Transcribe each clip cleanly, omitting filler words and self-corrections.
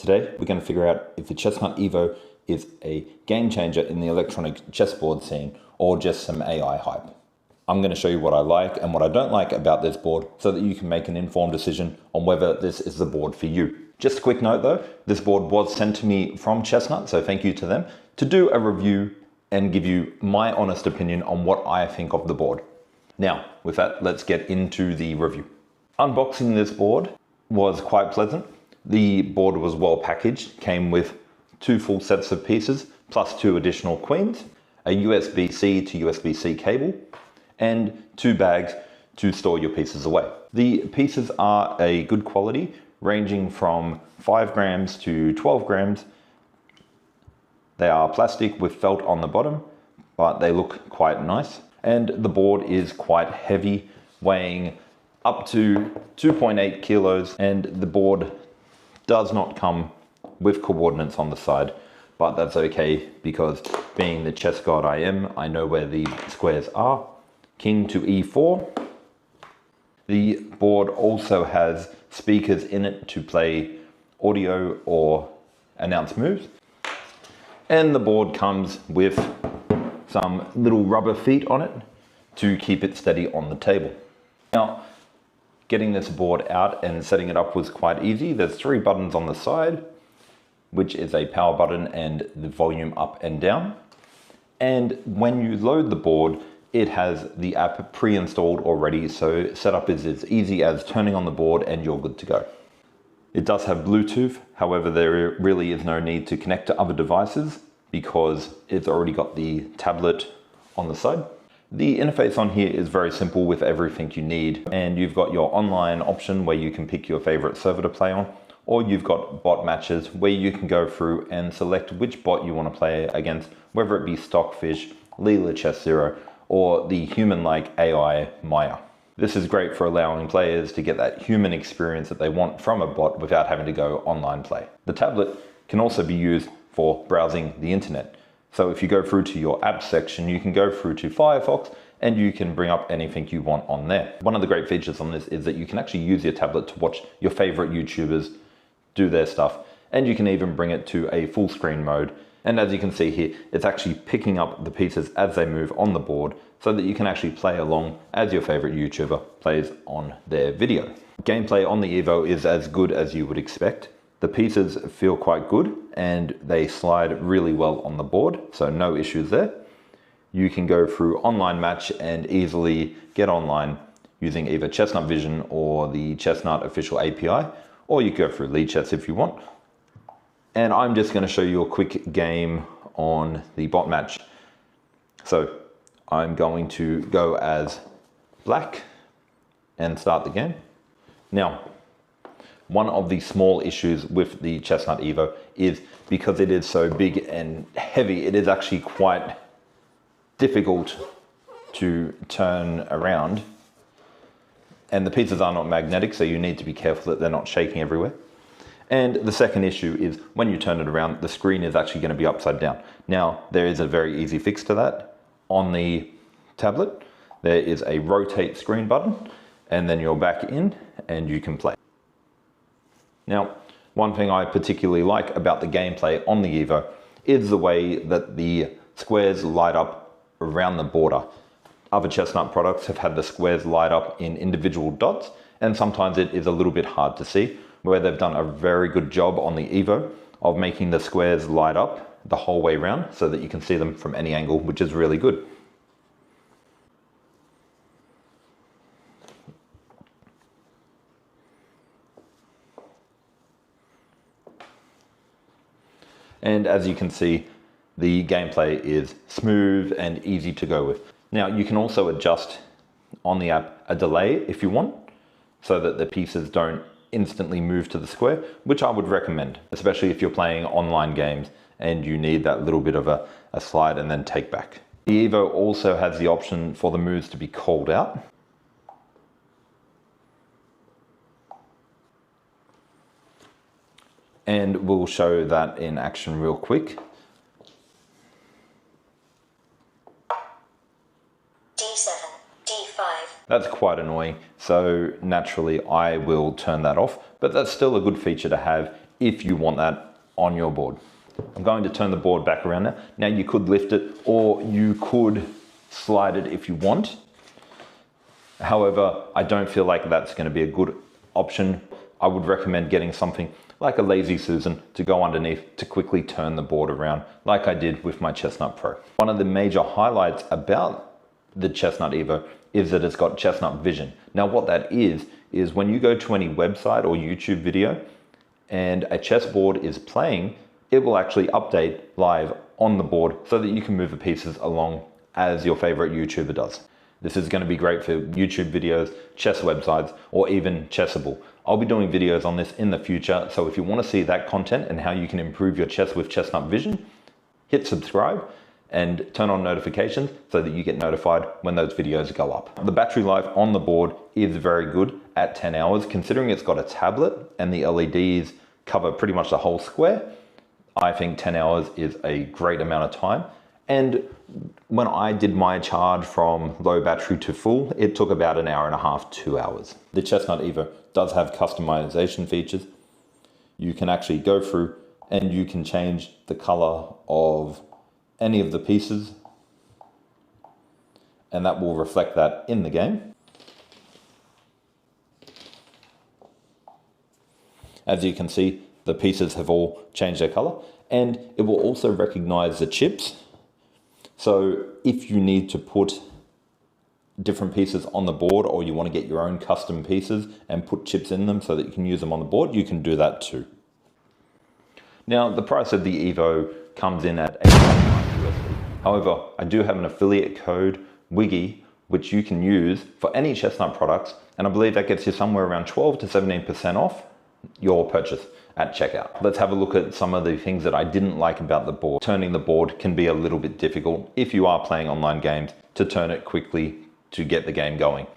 Today, we're going to figure out if the Chessnut EVO is a game changer in the electronic chessboard scene or just some AI hype. I'm going to show you what I like and what I don't like about this board so that you can make an informed decision on whether this is the board for you. Just a quick note though, this board was sent to me from Chestnut, so thank you to them, to do a review and give you my honest opinion on what I think of the board. Now, with that, let's get into the review. Unboxing this board was quite pleasant. The board was well packaged, came with 2 full sets of pieces, plus 2 additional queens, a USB-C to USB-C cable, and 2 bags to store your pieces away. The pieces are a good quality, ranging from 5 grams to 12 grams. They are plastic with felt on the bottom, but they look quite nice. And the board is quite heavy, weighing up to 2.8 kilos, and the board does not come with coordinates on the side, but that's okay because being the chess god I am, I know where the squares are. King to e4. The board also has speakers in it to play audio or announce moves. And the board comes with some little rubber feet on it to keep it steady on the table. Now, getting this board out and setting it up was quite easy. There's 3 buttons on the side, which is a power button and the volume up and down. And when you load the board, it has the app pre-installed already, so setup is as easy as turning on the board and you're good to go. It does have Bluetooth, however there really is no need to connect to other devices because it's already got the tablet on the side. The interface on here is very simple with everything you need, and you've got your online option where you can pick your favorite server to play on, or you've got bot matches where you can go through and select which bot you want to play against, whether it be Stockfish, Leela Chess Zero, or the human-like AI Maya. This is great for allowing players to get that human experience that they want from a bot without having to go online play. The tablet can also be used for browsing the internet. So if you go through to your apps section, you can go through to Firefox and you can bring up anything you want on there. One of the great features on this is that you can actually use your tablet to watch your favorite YouTubers do their stuff, and you can even bring it to a full screen mode. And as you can see here, it's actually picking up the pieces as they move on the board so that you can actually play along as your favorite YouTuber plays on their video. Gameplay on the EVO is as good as you would expect. The pieces feel quite good and they slide really well on the board, so no issues there. You can go through online match and easily get online using either Chestnut Vision or the Chestnut official API, or you can go through Lead Chess if you want. And I'm just going to show you a quick game on the bot match. So I'm going to go as black and start the game. Now, one of the small issues with the Chessnut EVO is because it is so big and heavy, it is actually quite difficult to turn around. And the pieces are not magnetic, so you need to be careful that they're not shaking everywhere. And the second issue is when you turn it around, the screen is actually going to be upside down. Now, there is a very easy fix to that. On the tablet, there is a rotate screen button, and then you're back in and you can play. Now, one thing I particularly like about the gameplay on the EVO is the way that the squares light up around the border. Other Chestnut products have had the squares light up in individual dots, and sometimes it is a little bit hard to see, where they've done a very good job on the EVO of making the squares light up the whole way around so that you can see them from any angle, which is really good. And as you can see, the gameplay is smooth and easy to go with. Now, you can also adjust on the app a delay if you want, so that the pieces don't instantly move to the square, which I would recommend, especially if you're playing online games and you need that little bit of a slide and then take back. The EVO also has the option for the moves to be called out. And we'll show that in action real quick. D7, D5. That's quite annoying, so naturally I will turn that off, but that's still a good feature to have if you want that on your board. I'm going to turn the board back around now. Now you could lift it or you could slide it if you want. However, I don't feel like that's going to be a good option. I would recommend getting something like a Lazy Susan to go underneath to quickly turn the board around like I did with my Chestnut Pro. One of the major highlights about the Chestnut EVO is that it's got Chestnut Vision. Now what that is when you go to any website or YouTube video and a chessboard is playing, it will actually update live on the board so that you can move the pieces along as your favorite YouTuber does. This is going to be great for YouTube videos, chess websites, or even Chessable. I'll be doing videos on this in the future, so if you want to see that content and how you can improve your chess with Chestnut Vision, hit subscribe and turn on notifications so that you get notified when those videos go up. The battery life on the board is very good at 10 hours, considering it's got a tablet and the LEDs cover pretty much the whole square. I think 10 hours is a great amount of time. And when I did my charge from low battery to full, it took about an hour and a half, 2 hours. The Chessnut EVO does have customization features. You can actually go through and you can change the color of any of the pieces, and that will reflect that in the game. As you can see, the pieces have all changed their color, and it will also recognize the chips. So if you need to put different pieces on the board, or you want to get your own custom pieces and put chips in them so that you can use them on the board, you can do that too. Now, the price of the EVO comes in at $8.99 USD. However, I do have an affiliate code, WHIGGIDEAL, which you can use for any Chestnut products, and I believe that gets you somewhere around 12 to 17% off your purchase at checkout. Let's have a look at some of the things that I didn't like about the board. Turning the board can be a little bit difficult if you are playing online games to turn it quickly to get the game going.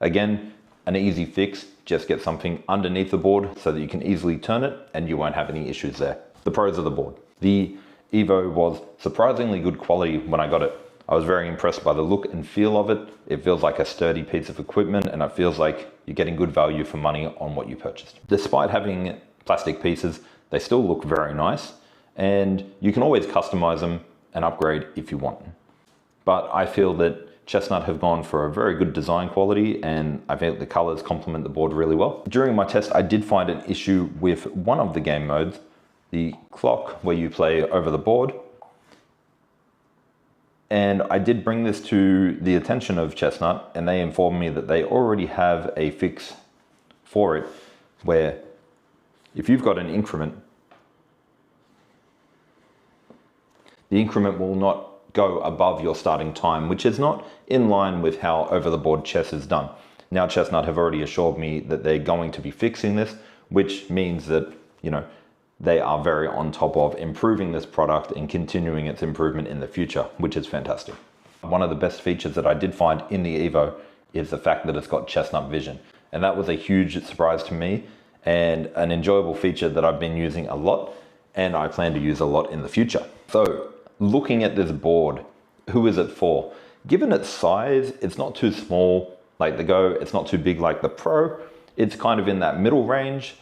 Again, an easy fix, just get something underneath the board so that you can easily turn it and you won't have any issues there. The pros of the board. The EVO was surprisingly good quality when I got it. I was very impressed by the look and feel of it. It feels like a sturdy piece of equipment, and it feels like you're getting good value for money on what you purchased. Despite having plastic pieces, they still look very nice, and you can always customize them and upgrade if you want. But I feel that Chestnut have gone for a very good design quality, and I think the colors complement the board really well. During my test, I did find an issue with one of the game modes, the clock where you play over the board. And I did bring this to the attention of Chestnut, and they informed me that they already have a fix for it, where if you've got an increment, the increment will not go above your starting time, which is not in line with how over the board chess is done. Now Chestnut have already assured me that they're going to be fixing this, which means that, you know, they are very on top of improving this product and continuing its improvement in the future, which is fantastic. One of the best features that I did find in the EVO is the fact that it's got Chestnut Vision. And that was a huge surprise to me and an enjoyable feature that I've been using a lot, and I plan to use a lot in the future. So looking at this board, who is it for? Given its size, it's not too small like the Go, it's not too big like the Pro. It's kind of in that middle range,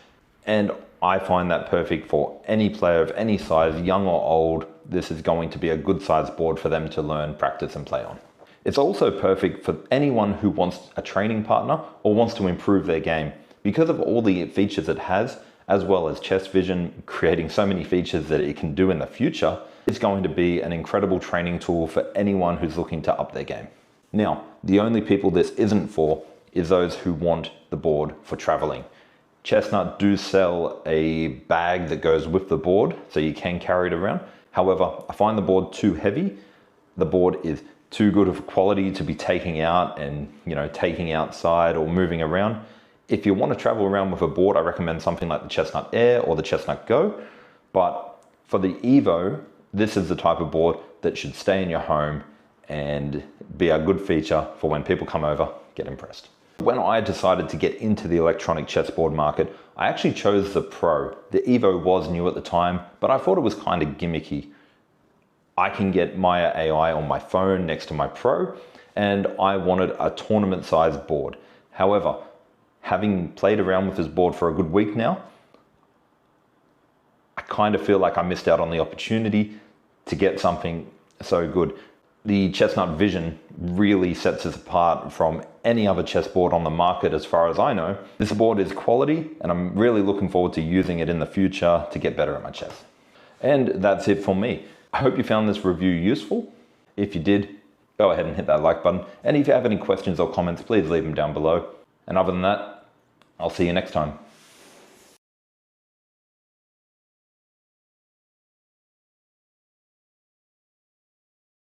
and I find that perfect for any player of any size, young or old. This is going to be a good sized board for them to learn, practice and play on. It's also perfect for anyone who wants a training partner or wants to improve their game. Because of all the features it has, as well as Chess Vision creating so many features that it can do in the future, it's going to be an incredible training tool for anyone who's looking to up their game. Now, the only people this isn't for is those who want the board for traveling. Chestnut do sell a bag that goes with the board, so you can carry it around. However, I find the board too heavy. The board is too good of quality to be taking out and, you know, taking outside or moving around. If you want to travel around with a board, I recommend something like the Chestnut Air or the Chestnut Go. But for the EVO, this is the type of board that should stay in your home and be a good feature for when people come over, get impressed. When I decided to get into the electronic chessboard market, I actually chose the Pro. The EVO was new at the time, but I thought it was kind of gimmicky. I can get Maya AI on my phone next to my Pro, and I wanted a tournament-sized board. However, having played around with this board for a good week now, kind of feel like I missed out on the opportunity to get something so good. The Chestnut Vision really sets us apart from any other chessboard on the market as far as I know. This board is quality, and I'm really looking forward to using it in the future to get better at my chess. And that's it for me. I hope you found this review useful. If you did, go ahead and hit that like button. And if you have any questions or comments, please leave them down below. And other than that, I'll see you next time.